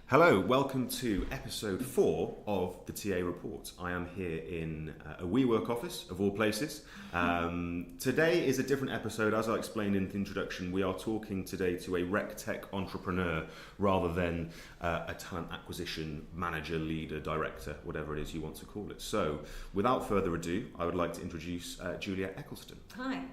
Hello, welcome to episode 4 of the TA Report. I am here in a WeWork office, of all places. Today is a different episode. As I explained in the introduction, we are talking today to a RecTech entrepreneur rather than a talent acquisition manager, leader, director, whatever it is you want to call it. So, without further ado, I would like to introduce Juliet Eccleston. Hi.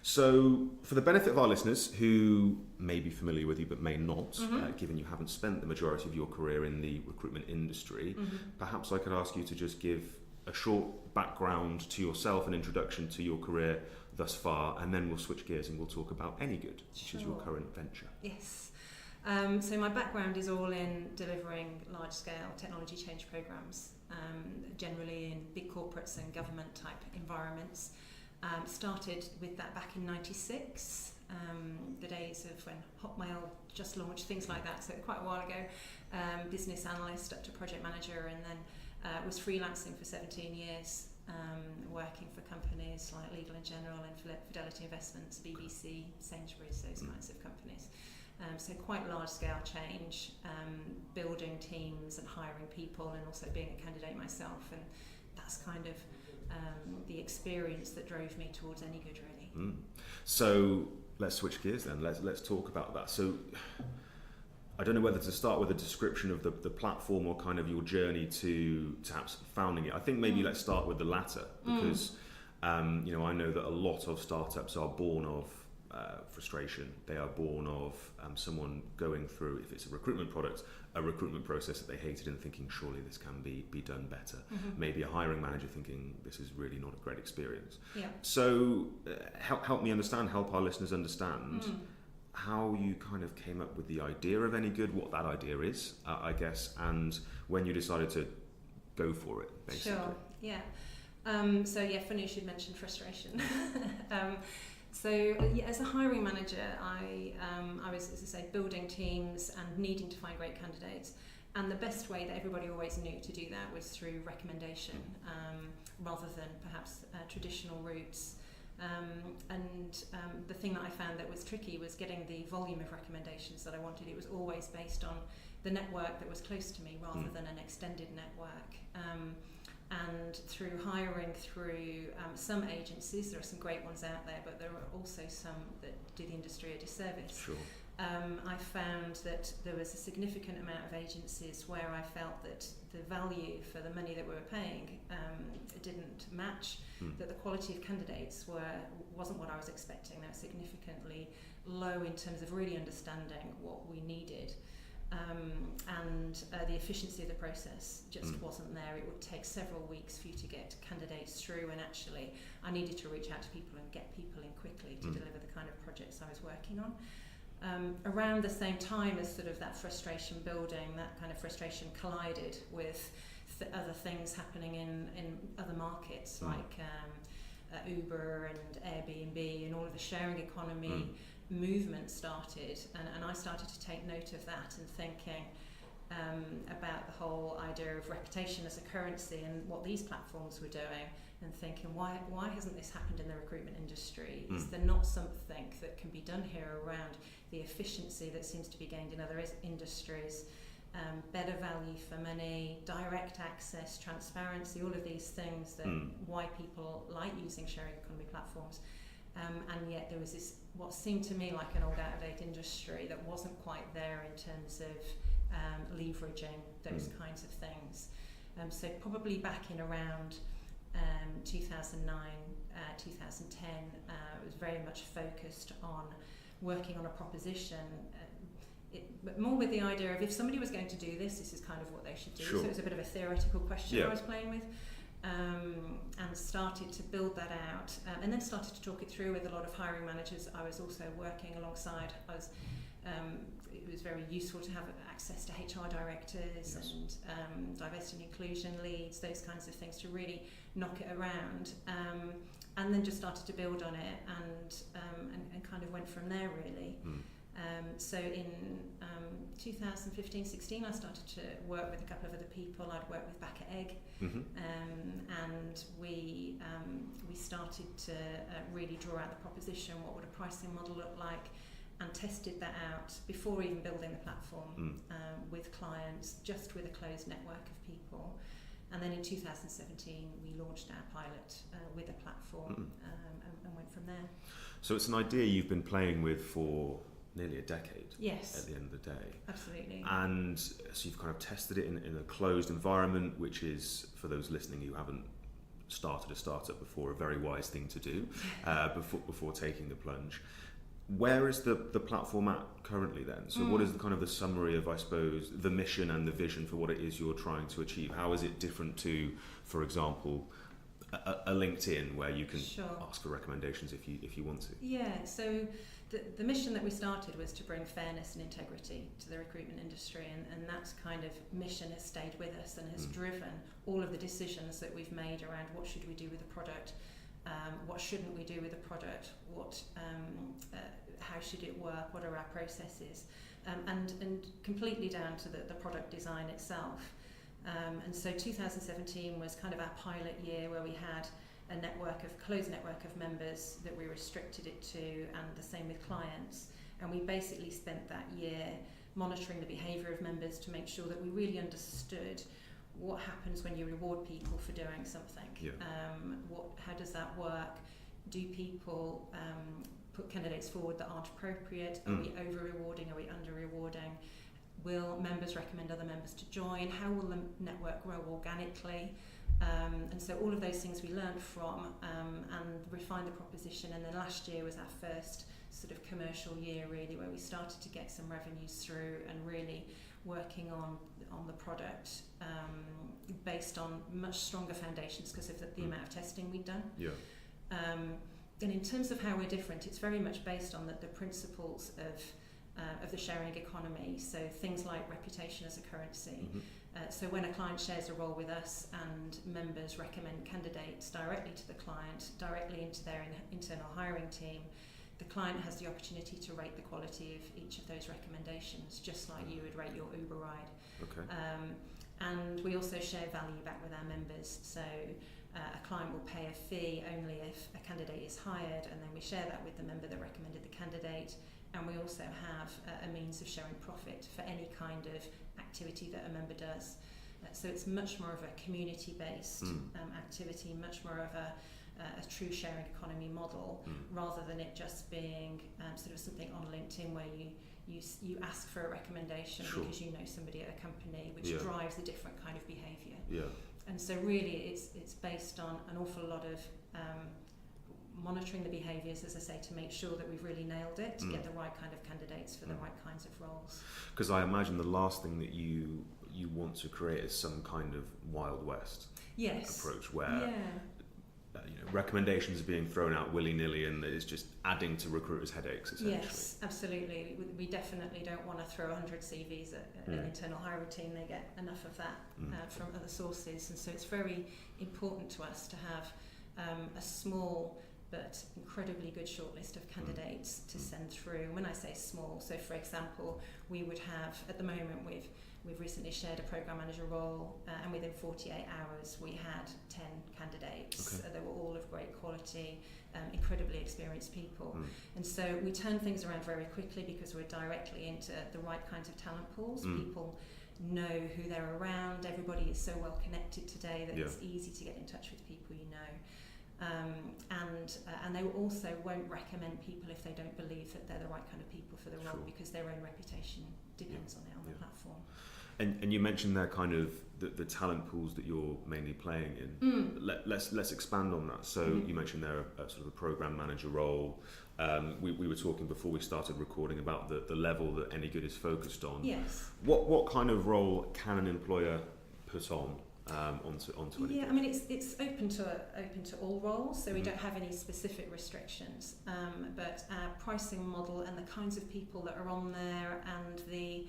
So, for the benefit of our listeners who may be familiar with you but may not, given you haven't spent the majority of your career in the recruitment industry, perhaps I could ask you to just give a short background to yourself, an introduction to your career thus far, and then we'll switch gears and we'll talk about AnyGood, which is your current venture. Yes. So my background is all in delivering large-scale technology change programs, generally in big corporates and government type environments. Started with that back in '96, the days of when Hotmail just launched, things like that, so quite a while ago. Business analyst up to project manager, and then was freelancing for 17 years, working for companies like Legal & General and Fidelity Investments, BBC, Sainsbury's, those kinds of companies. So quite large scale change, building teams and hiring people, and also being a candidate myself, and that's kind of the experience that drove me towards AnyGood, really. So let's switch gears then. Let's talk about that. So I don't know whether to start with a description of the platform or kind of your journey to perhaps founding it. I think maybe let's start with the latter, because I know that a lot of startups are born of frustration. They are born of someone going through, if it's a recruitment product, a recruitment process that they hated and thinking surely this can be done better. Maybe a hiring manager thinking this is really not a great experience. Yeah. So help me understand, help our listeners understand how you kind of came up with the idea of AnyGood, what that idea is, I guess, and when you decided to go for it, basically. Sure, yeah. Funny you should mention frustration. So as a hiring manager, I was, as I say, building teams and needing to find great candidates. And the best way that everybody always knew to do that was through recommendation, rather than perhaps traditional routes. The thing that I found that was tricky was getting the volume of recommendations that I wanted. It was always based on the network that was close to me rather than an extended network. And through hiring through some agencies, there are some great ones out there, but there are also some that do the industry a disservice. Sure. I found that there was a significant amount of agencies where I felt that the value for the money that we were paying didn't match, that the quality of candidates wasn't what I was expecting. They were significantly low in terms of really understanding what we needed. And the efficiency of the process just wasn't there. It would take several weeks for you to get candidates through, and actually I needed to reach out to people and get people in quickly to deliver the kind of projects I was working on. Around the same time as sort of that frustration building, that kind of frustration collided with other things happening in other markets like Uber and Airbnb, and all of the sharing economy movement started, and I started to take note of that and thinking about the whole idea of reputation as a currency and what these platforms were doing, and thinking why hasn't this happened in the recruitment industry? Is there not something that can be done here around the efficiency that seems to be gained in other industries, better value for money, direct access, transparency, all of these things that why people like using sharing economy platforms. And yet there was this, what seemed to me like an old out-of-date industry that wasn't quite there in terms of leveraging those kinds of things. So probably back in around 2009, 2010, it was very much focused on working on a proposition, but more with the idea of if somebody was going to do this, this is kind of what they should do. Sure. So it was a bit of a theoretical question I was playing with. And started to build that out, and then started to talk it through with a lot of hiring managers I was also working alongside. It was very useful to have access to HR directors and diversity and inclusion leads, those kinds of things, to really knock it around, and then just started to build on it and kind of went from there, really. So in 2015-16 I started to work with a couple of other people. I'd worked with back at Egg, and we started to really draw out the proposition, what would a pricing model look like, and tested that out before even building the platform with clients, just with a closed network of people. And then in 2017, we launched our pilot with a platform and went from there. So it's an idea you've been playing with for nearly a decade. Yes. At the end of the day. Absolutely. And so you've kind of tested it in a closed environment, which is, for those listening who haven't started a startup before, a very wise thing to do before taking the plunge. Where is the platform at currently then? So what is the kind of the summary of, I suppose, the mission and the vision for what it is you're trying to achieve? How is it different to, for example, a LinkedIn where you can ask for recommendations if you want to? Yeah, so the mission that we started was to bring fairness and integrity to the recruitment industry, and that kind of mission has stayed with us and has driven all of the decisions that we've made around what should we do with the product, what shouldn't we do with the product, how should it work, what are our processes, and completely down to the product design itself. And so 2017 was kind of our pilot year where we had a closed network of members that we restricted it to, and the same with clients. And we basically spent that year monitoring the behaviour of members to make sure that we really understood what happens when you reward people for doing something. Yeah. How does that work? Do people put candidates forward that aren't appropriate? Are we over-rewarding? Are we under-rewarding? Will members recommend other members to join? How will the network grow organically? And so all of those things we learned from and refined the proposition. And then last year was our first sort of commercial year, really, where we started to get some revenues through and really working on the product based on much stronger foundations because of the amount of testing we'd done. Yeah. And in terms of how we're different, it's very much based on the principles of the sharing economy. So things like reputation as a currency. So when a client shares a role with us and members recommend candidates directly to the client, directly into their internal hiring team, the client has the opportunity to rate the quality of each of those recommendations, just like you would rate your Uber ride. Okay. And we also share value back with our members. So a client will pay a fee only if a candidate is hired, and then we share that with the member that recommended the candidate. And we also have a means of sharing profit for any kind of activity that a member does. So it's much more of a community-based activity, much more of a true sharing economy model, rather than it just being sort of something on LinkedIn where you ask for a recommendation because you know somebody at a company, which drives a different kind of behaviour. Yeah. And so really it's based on an awful lot of monitoring the behaviours, as I say, to make sure that we've really nailed it, to get the right kind of candidates for the right kinds of roles. Because I imagine the last thing that you want to create is some kind of Wild West approach where recommendations are being thrown out willy-nilly and it's just adding to recruiters' headaches, essentially. Yes, absolutely. We definitely don't want to throw 100 CVs at an internal hiring team. They get enough of that from other sources. And so it's very important to us to have a small but incredibly good shortlist of candidates to send through. When I say small, so for example, we would have, at the moment, we've recently shared a program manager role, and within 48 hours we had 10 candidates. Okay. They were all of great quality, incredibly experienced people. And so we turn things around very quickly because we're directly into the right kinds of talent pools. People know who they're around. Everybody is so well connected today that it's easy to get in touch with people you know. And they also won't recommend people if they don't believe that they're the right kind of people for the role, because their own reputation depends on it on the platform. And you mentioned there kind of the talent pools that you're mainly playing in. Let's expand on that. So you mentioned there a sort of a program manager role. We were talking before we started recording about the level that AnyGood is focused on. Yes. What kind of role can an employer put on onto AnyGood? Yeah, I mean it's open to all roles, so we don't have any specific restrictions. But our pricing model and the kinds of people that are on there and the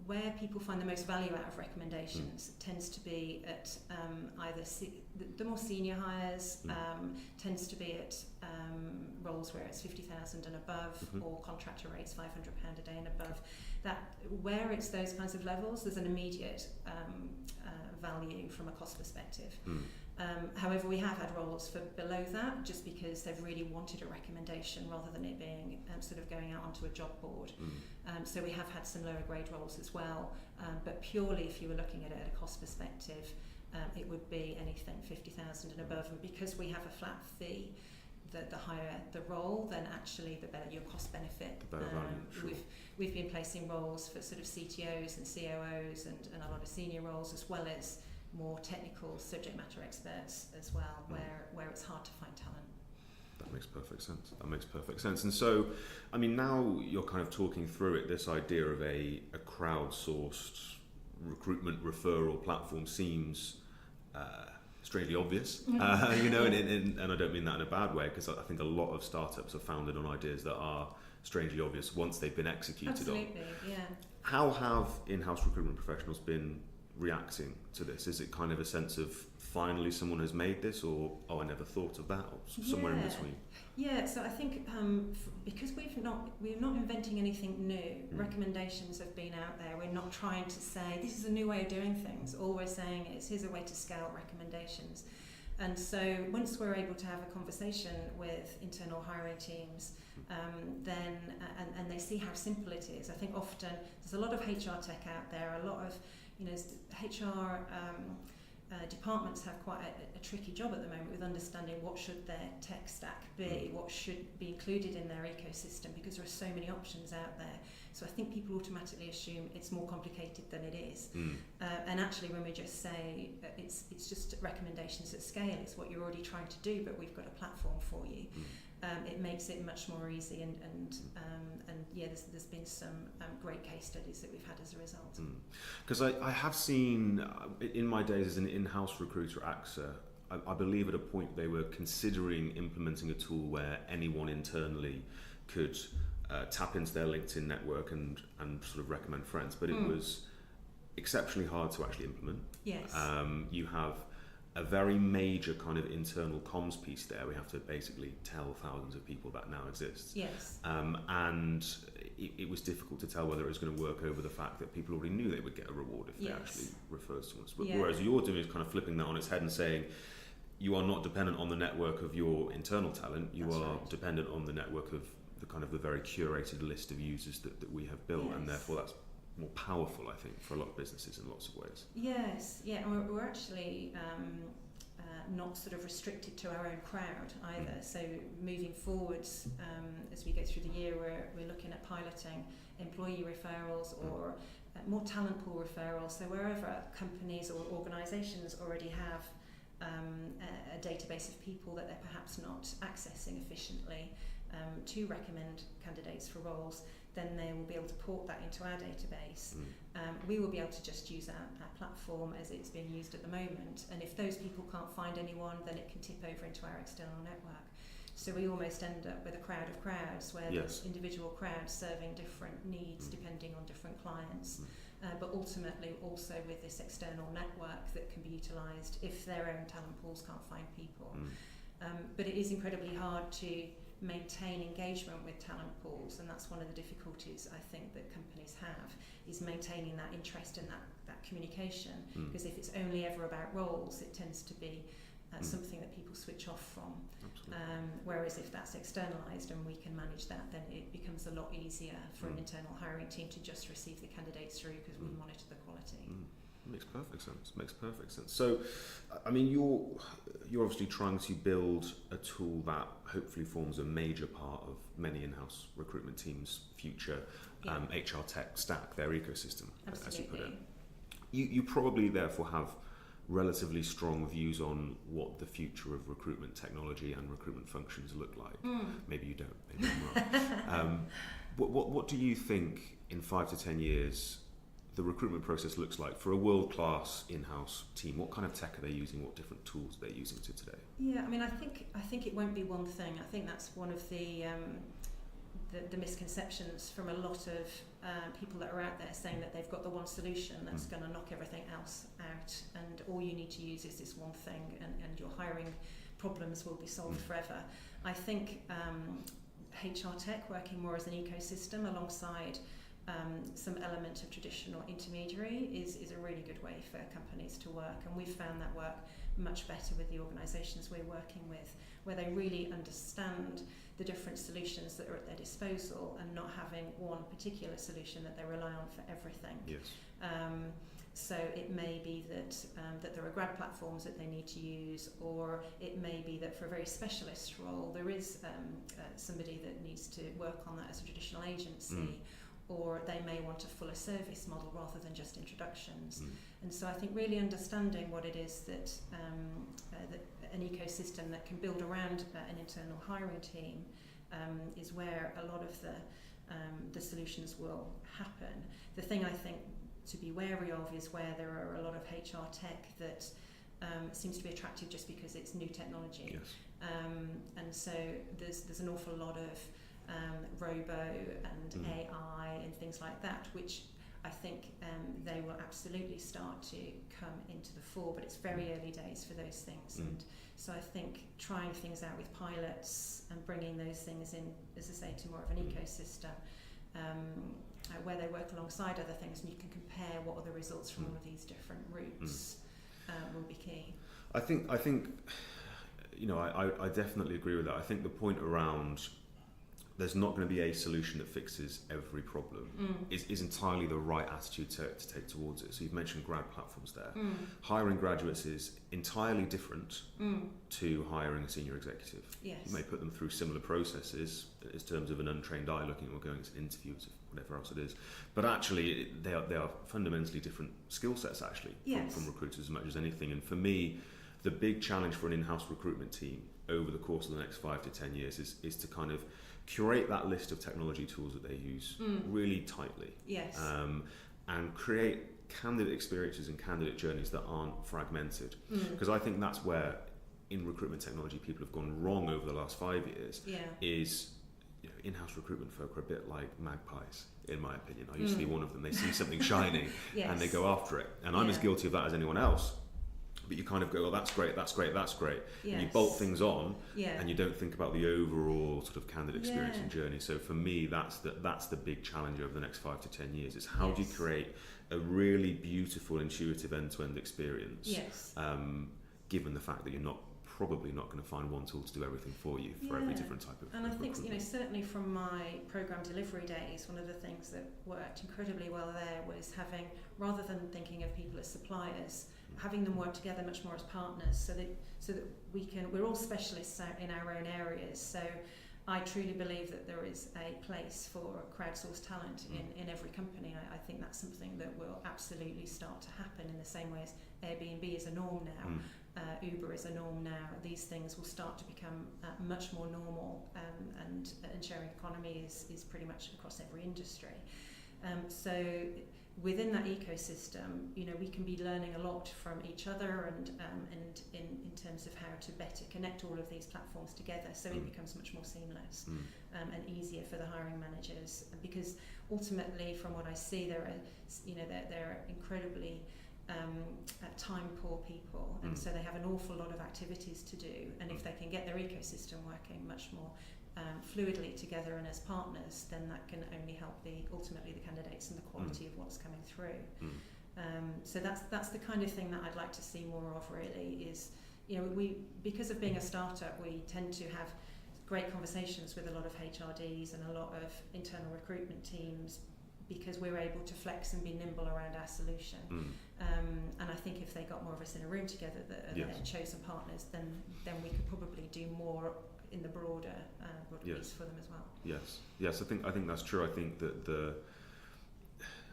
where people find the most value out of recommendations tends to be at either the more senior hires, tends to be at roles where it's 50,000 and above, or contractor rates £500 a day and above. That where it's those kinds of levels, there's an immediate value from a cost perspective. However, we have had roles for below that, just because they've really wanted a recommendation rather than it being sort of going out onto a job board. So we have had some lower grade roles as well, but purely if you were looking at it at a cost perspective, it would be anything 50,000 and above. And because we have a flat fee, the higher the role, then actually the better your cost benefit. The better value, sure. We've been placing roles for sort of CTOs and COOs and a lot of senior roles, as well as more technical subject matter experts as well, where it's hard to find talent. That makes perfect sense. That makes perfect sense. And so, I mean, now you're kind of talking through it, this idea of a crowdsourced recruitment referral platform seems strangely obvious, and I don't mean that in a bad way, because I think a lot of startups are founded on ideas that are strangely obvious once they've been executed. Absolutely, yeah. How have in-house recruitment professionals been reacting to this? Is it kind of a sense of finally someone has made this, or I never thought of that, or somewhere in between? Yeah, so I think because we're not inventing anything new. Recommendations have been out there. We're not trying to say this is a new way of doing things. All we're saying is here's a way to scale recommendations. And so once we're able to have a conversation with internal hiring teams, then and they see how simple it is. I think often there's a lot of HR tech out there, a lot of HR departments have quite a tricky job at the moment with understanding what should their tech stack be, what should be included in their ecosystem, because there are so many options out there. So I think people automatically assume it's more complicated than it is. And actually, when we just say it's just recommendations at scale, it's what you're already trying to do, but we've got a platform for you. It makes it much more easy, and yeah, there's been some great case studies that we've had as a result. Because I have seen in my days as an in-house recruiter at AXA, I believe at a point they were considering implementing a tool where anyone internally could tap into their LinkedIn network and sort of recommend friends, but it was exceptionally hard to actually implement. Yes. You have a very major kind of internal comms piece there. We have to basically tell thousands of people that now exists. Yes. And it was difficult to tell whether it was going to work over the fact that people already knew they would get a reward if they actually referred someone. But whereas you're doing is kind of flipping that on its head and saying you are not dependent on the network of your internal talent. You are dependent on the network of the kind of the very curated list of users that we have built, and therefore that's more powerful, I think, for a lot of businesses in lots of ways. Yes, yeah, and we're actually not sort of restricted to our own crowd either. So moving forwards, as we go through the year, we're looking at piloting employee referrals or more talent pool referrals. So wherever companies or organisations already have a database of people that they're perhaps not accessing efficiently to recommend candidates for roles, then they will be able to port that into our database. We will be able to just use our platform as it's being used at the moment, and if those people can't find anyone, then it can tip over into our external network. So we almost end up with a crowd of crowds where there's individual crowds serving different needs depending on different clients, but ultimately also with this external network that can be utilised if their own talent pools can't find people. But it is incredibly hard to maintain engagement with talent pools, and that's one of the difficulties I think that companies have, is maintaining that interest and that communication, because if it's only ever about roles, it tends to be something that people switch off from. Whereas if that's externalised and we can manage that, then it becomes a lot easier for an internal hiring team to just receive the candidates through, because we monitor the quality. Makes perfect sense. Makes perfect sense. So, I mean, you're obviously trying to build a tool that hopefully forms a major part of many in-house recruitment teams' future HR tech stack, their ecosystem, as you put it. You probably therefore have relatively strong views on what the future of recruitment technology and recruitment functions look like. Maybe you don't. Maybe I'm wrong. What do you think in 5 to 10 years the recruitment process looks like for a world-class in-house team? What kind of tech are they using? What different tools are they using today? Yeah, I mean, I think it won't be one thing. I think that's one of the misconceptions from a lot of people that are out there, saying that they've got the one solution that's going to knock everything else out, and all you need to use is this one thing, and your hiring problems will be solved forever. I think HR tech working more as an ecosystem alongside some element of traditional intermediary is a really good way for companies to work, and we've found that work much better with the organisations we're working with, where they really understand the different solutions that are at their disposal and not having one particular solution that they rely on for everything. Yes. So it may be that there are grad platforms that they need to use, or it may be that for a very specialist role there is somebody that needs to work on that as a traditional agency, or they may want a fuller service model rather than just introductions. And so I think really understanding what it is that an ecosystem that can build around an internal hiring team is where a lot of the solutions will happen. The thing I think to be wary of is where there are a lot of HR tech that seems to be attractive just because it's new technology. Yes. And so there's an awful lot of robo and AI and things like that, which I think they will absolutely start to come into the fore, but it's very early days for those things. And so I think trying things out with pilots and bringing those things in, as I say, to more of an ecosystem, where they work alongside other things, and you can compare what are the results from all of these different routes, will be key. I think I definitely agree with that. I think the point around there's not going to be a solution that fixes every problem is entirely the right attitude to take towards it. So you've mentioned grad platforms there. Hiring graduates is entirely different to hiring a senior executive. Yes. You may put them through similar processes in terms of an untrained eye looking or going to interviews, whatever else it is. But actually, they are fundamentally different skill sets actually from recruiters as much as anything. And for me, the big challenge for an in-house recruitment team over the course of the next 5 to 10 years is to kind of curate that list of technology tools that they use really tightly. Yes. And create candidate experiences and candidate journeys that aren't fragmented. Because I think that's where in recruitment technology people have gone wrong over the last 5 years. Is in-house recruitment folk are a bit like magpies, in my opinion. I used to be one of them. They see something shining and they go after it. And I'm as guilty of that as anyone else. But you kind of go, oh, that's great, that's great, that's great. Yes. And you bolt things on and you don't think about the overall sort of candidate experience and journey. So for me, that's the big challenge over the next 5 to 10 years is how do you create a really beautiful, intuitive end-to-end experience, given the fact that you're probably not going to find one tool to do everything for you for every different type of And I think recruitment. certainly from my program delivery days, one of the things that worked incredibly well there was having, rather than thinking of people as suppliers, having them work together much more as partners, so that we're all specialists in our own areas. So I truly believe that there is a place for crowdsourced talent in every company. I think that's something that will absolutely start to happen in the same way as Airbnb is a norm now. Uber is a norm now. These things will start to become much more normal, and sharing economy is pretty much across every industry. So within that ecosystem, we can be learning a lot from each other, and in terms of how to better connect all of these platforms together, so it becomes much more seamless and easier for the hiring managers. Because ultimately, from what I see, there are incredibly time poor people, and so they have an awful lot of activities to do. And if they can get their ecosystem working much more fluidly together and as partners, then that can only help ultimately the candidates and the quality of what's coming through. So that's the kind of thing that I'd like to see more of. Really, is we, because of being a startup, we tend to have great conversations with a lot of HRDs and a lot of internal recruitment teams, because we're able to flex and be nimble around our solution. And I think if they got more of us in a room together that are their chosen partners, then we could probably do more in the broader piece for them as well. Yes, I think that's true. I think that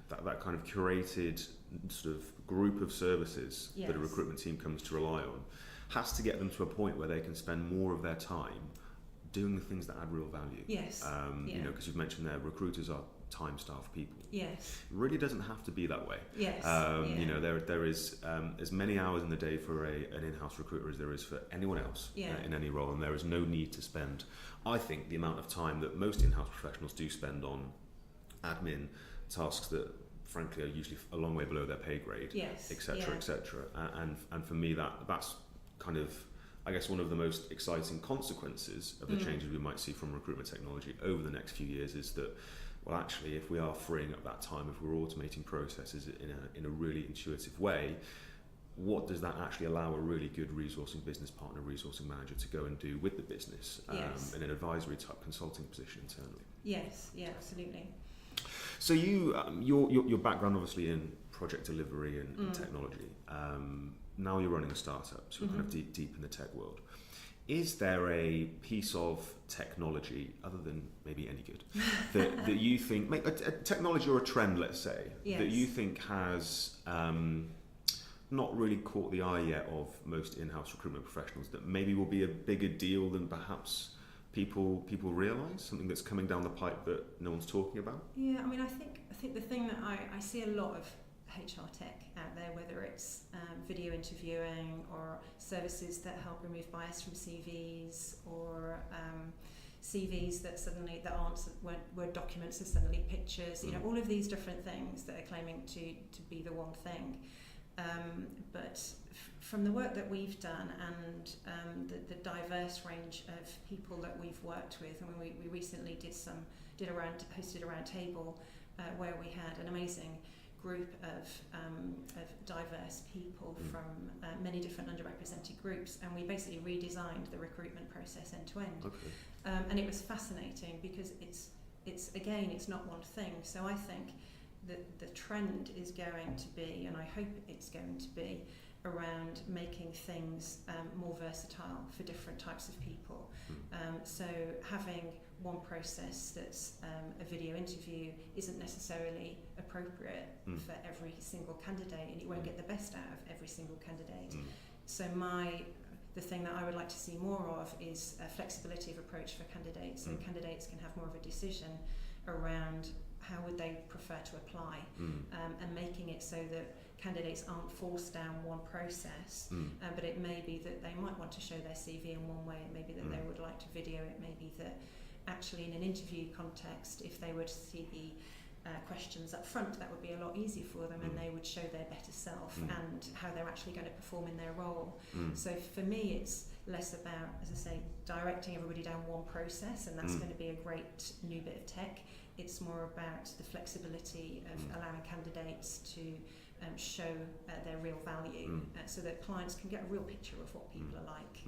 that kind of curated sort of group of services that a recruitment team comes to rely on has to get them to a point where they can spend more of their time doing the things that add real value. Yes. Because you've mentioned there, recruiters are time-starved people. Yes. It really doesn't have to be that way. Yes. There is as many hours in the day for an in-house recruiter as there is for anyone else in any role, and there is no need to spend, I think, the amount of time that most in-house professionals do spend on admin tasks that frankly are usually a long way below their pay grade, etc. And for me that's kind of, I guess, one of the most exciting consequences of the changes we might see from recruitment technology over the next few years is that, well, actually, if we are freeing up that time, if we're automating processes in a really intuitive way, what does that actually allow a really good resourcing business partner, resourcing manager to go and do with the business in an advisory type consulting position internally? Yes, yeah, absolutely. So your background obviously in project delivery and technology. Now you're running a startup, so you're kind of deep in the tech world. Is there a piece of technology, other than maybe AnyGood, that you think, a technology or a trend, let's say, that you think has not really caught the eye yet of most in-house recruitment professionals, that maybe will be a bigger deal than perhaps people realise, something that's coming down the pipe that no one's talking about? Yeah, I mean, I think the thing that I see a lot of HR tech out there, whether it's video interviewing or services that help remove bias from CVs, or CVs that aren't Word documents are suddenly pictures. You know, all of these different things that are claiming to be the one thing. But from the work that we've done and the diverse range of people that we've worked with, I mean, we recently hosted a round table where we had an amazing group of diverse people from many different underrepresented groups, and we basically redesigned the recruitment process end to end. Okay. And it was fascinating because it's not one thing. So I think that the trend is going to be, and I hope it's going to be, around making things more versatile for different types of people. So having one process that's a video interview isn't necessarily appropriate for every single candidate, and you won't get the best out of every single candidate. So the thing that I would like to see more of is a flexibility of approach for candidates, so candidates can have more of a decision around how would they prefer to apply, and making it so that candidates aren't forced down one process, but it may be that they might want to show their CV in one way, it may be that they would like to video, it may be that actually in an interview context, if they were to see the questions up front, that would be a lot easier for them, and they would show their better self and how they're actually going to perform in their role. So for me, it's less about, as I say, directing everybody down one process, and that's going to be a great new bit of tech. It's more about the flexibility of allowing candidates to show their real value, so that clients can get a real picture of what people are like,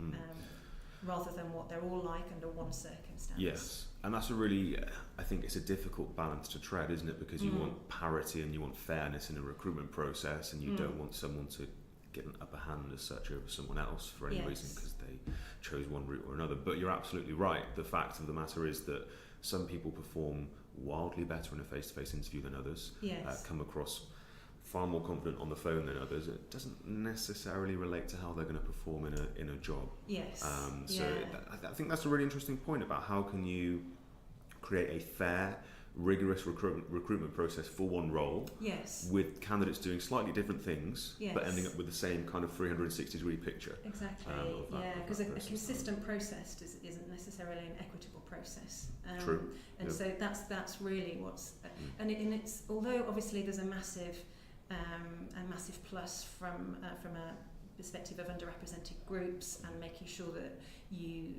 rather than what they're all like under one circumstance. Yes, and that's I think it's a difficult balance to tread, isn't it? Because you want parity and you want fairness in a recruitment process, and you don't want someone to get an upper hand as such over someone else for any reason because they chose one route or another. But you're absolutely right. The fact of the matter is that some people perform wildly better in a face-to-face interview than others, come across far more confident on the phone than others. It doesn't necessarily relate to how they're going to perform in a job. Yes. I think that's a really interesting point about how can you create a fair, rigorous recruitment process for one role, with candidates doing slightly different things, but ending up with the same kind of 360-degree picture. Exactly. Because a consistent process isn't necessarily an equitable process. True. And so that's really what's and it's, although obviously there's a massive plus from a perspective of underrepresented groups, and making sure that you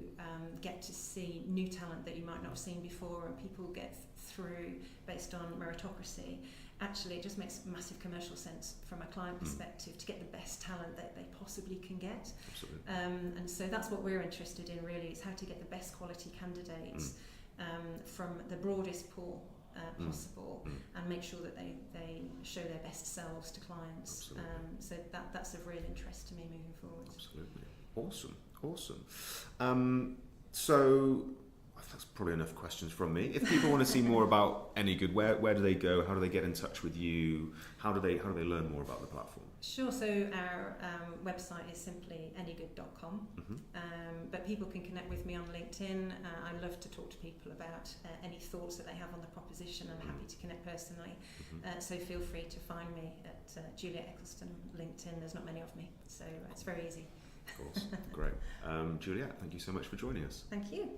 get to see new talent that you might not have seen before, and people get through based on meritocracy. Actually, it just makes massive commercial sense from a client perspective to get the best talent that they possibly can get. Absolutely. And so that's what we're interested in, really, is how to get the best quality candidates from the broadest pool possible, and make sure that they show their best selves to clients. So that's of real interest to me moving forward. Absolutely. Awesome. So that's probably enough questions from me. If people want to see more about AnyGood, where do they go? How do they get in touch with you? How do they learn more about the platform? Sure. So our website is simply anygood.com, but people can connect with me on LinkedIn. I love to talk to people about any thoughts that they have on the proposition. I'm happy to connect personally. So feel free to find me at Juliet Eccleston LinkedIn. There's not many of me, so it's very easy. Of course. Great. Juliet, thank you so much for joining us. Thank you.